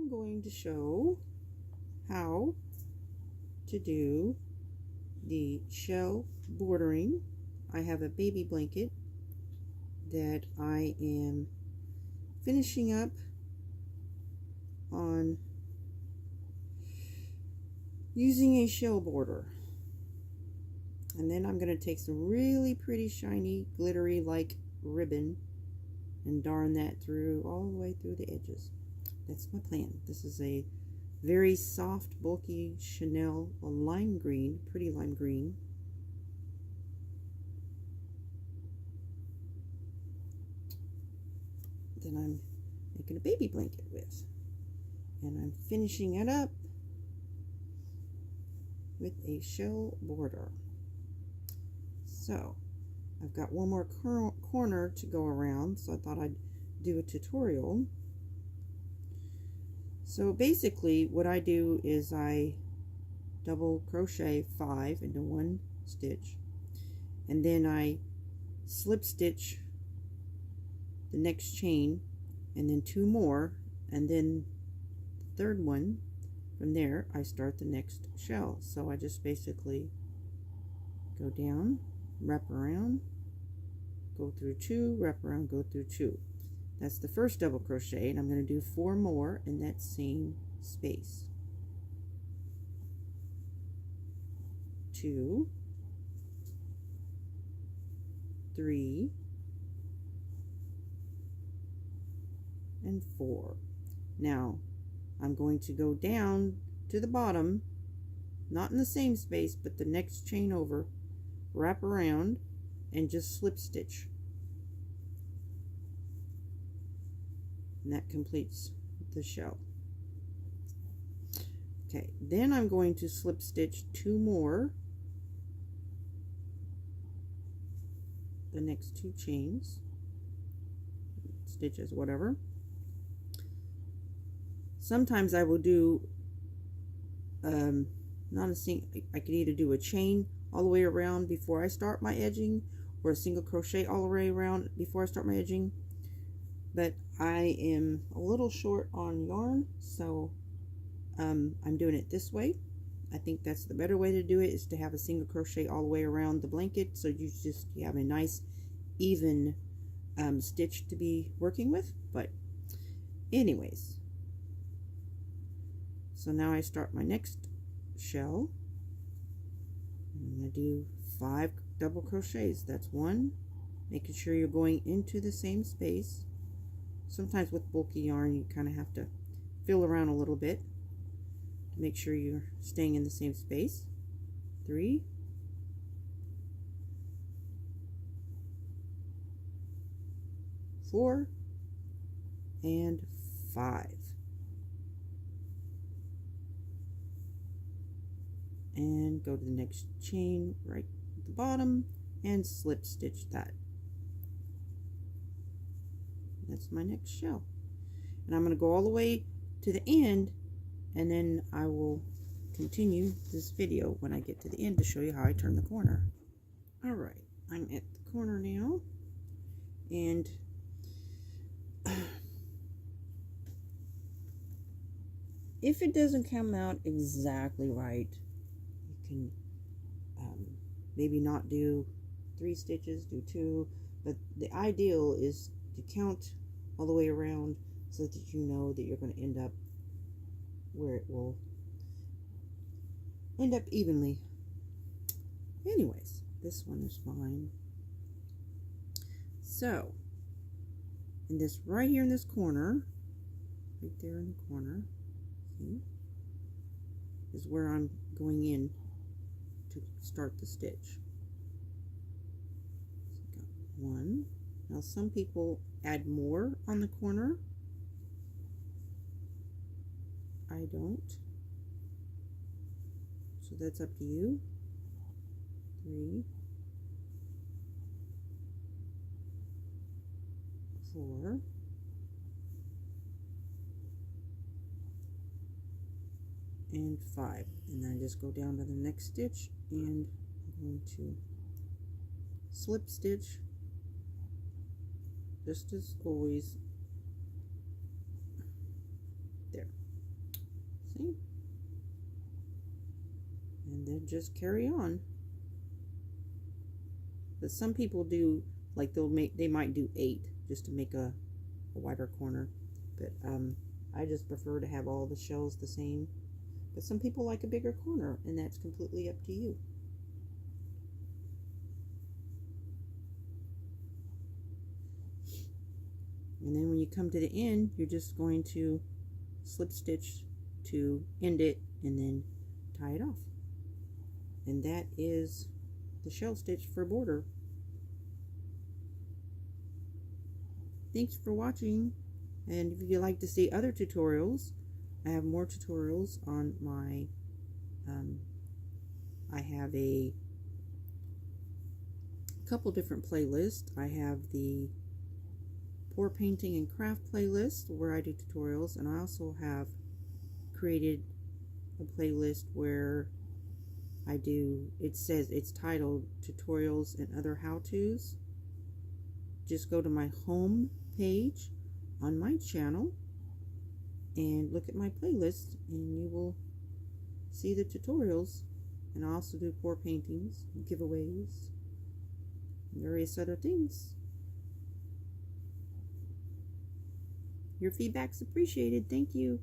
I'm going to show how to do the shell bordering. I have a baby blanket that I am finishing up on using a shell border, and then I'm going to take some really pretty shiny glittery like ribbon and darn that through all the way through the edges. That's my plan. This is a very soft bulky Chanel, a lime green, pretty lime green. That I'm making a baby blanket with, and I'm finishing it up with a shell border. So I've got one more corner to go around, so I thought I'd do a tutorial. So basically what I do is I double crochet 5 into one stitch, and then I slip stitch the next chain, and then 2 more, and then the third one. From there I start the next shell. So I just basically go down, wrap around, go through 2, wrap around, go through 2. That's the first double crochet, and I'm going to do 4 more in that same space. 2, 3, and 4. Now I'm going to go down to the bottom, not in the same space, but the next chain over, wrap around, and just slip stitch. And that completes the shell. Okay, then I'm going to slip stitch 2 more, the next 2 chains, stitches, whatever. Sometimes I will do not a single, I could either do a chain all the way around before I start my edging, or a single crochet all the way around before I start my edging. But I am a little short on yarn, so I'm doing it this way. I think that's the better way to do it, is to have a single crochet all the way around the blanket, so you have a nice even stitch to be working with. But anyways, so now I start my next shell. I'm going to do 5 double crochets. That's 1, making sure you're going into the same space. Sometimes with bulky yarn you kind of have to feel around a little bit to make sure you're staying in the same space. 3, 4, and 5. And go to the next chain right at the bottom and slip stitch that. That's my next shell, and I'm going to go all the way to the end, and then I will continue this video when I get to the end to show you how I turn the corner. Alright, I'm at the corner now, and if it doesn't come out exactly right, you can maybe not do 3 stitches, do 2, but the ideal is to count all the way around so that you know that you're going to end up where it will end up evenly. Anyways, this one is fine. So, in this right here in this corner, right there in the corner, see, is where I'm going in to start the stitch. So got 1. Now some people add more on the corner. I don't. So that's up to you. 3, 4, and 5, and then I just go down to the next stitch, and I'm going to slip stitch just as always there. See? And then just carry on. But some people do, like they might do 8 just to make a wider corner. But I just prefer to have all the shells the same. But some people like a bigger corner, and that's completely up to you. And then when you come to the end, you're just going to slip stitch to end it and then tie it off. And that is the shell stitch for border. Thanks for watching, and if you'd like to see other tutorials, I have more tutorials on my I have a couple different playlists. I have the pour painting and craft playlist where I do tutorials, and I also have created a playlist where I do, it says it's titled tutorials and other how-tos. Just go to my home page on my channel and look at my playlist, and you will see the tutorials. And I also do pour paintings, giveaways, and various other things. Your feedback's appreciated. Thank you.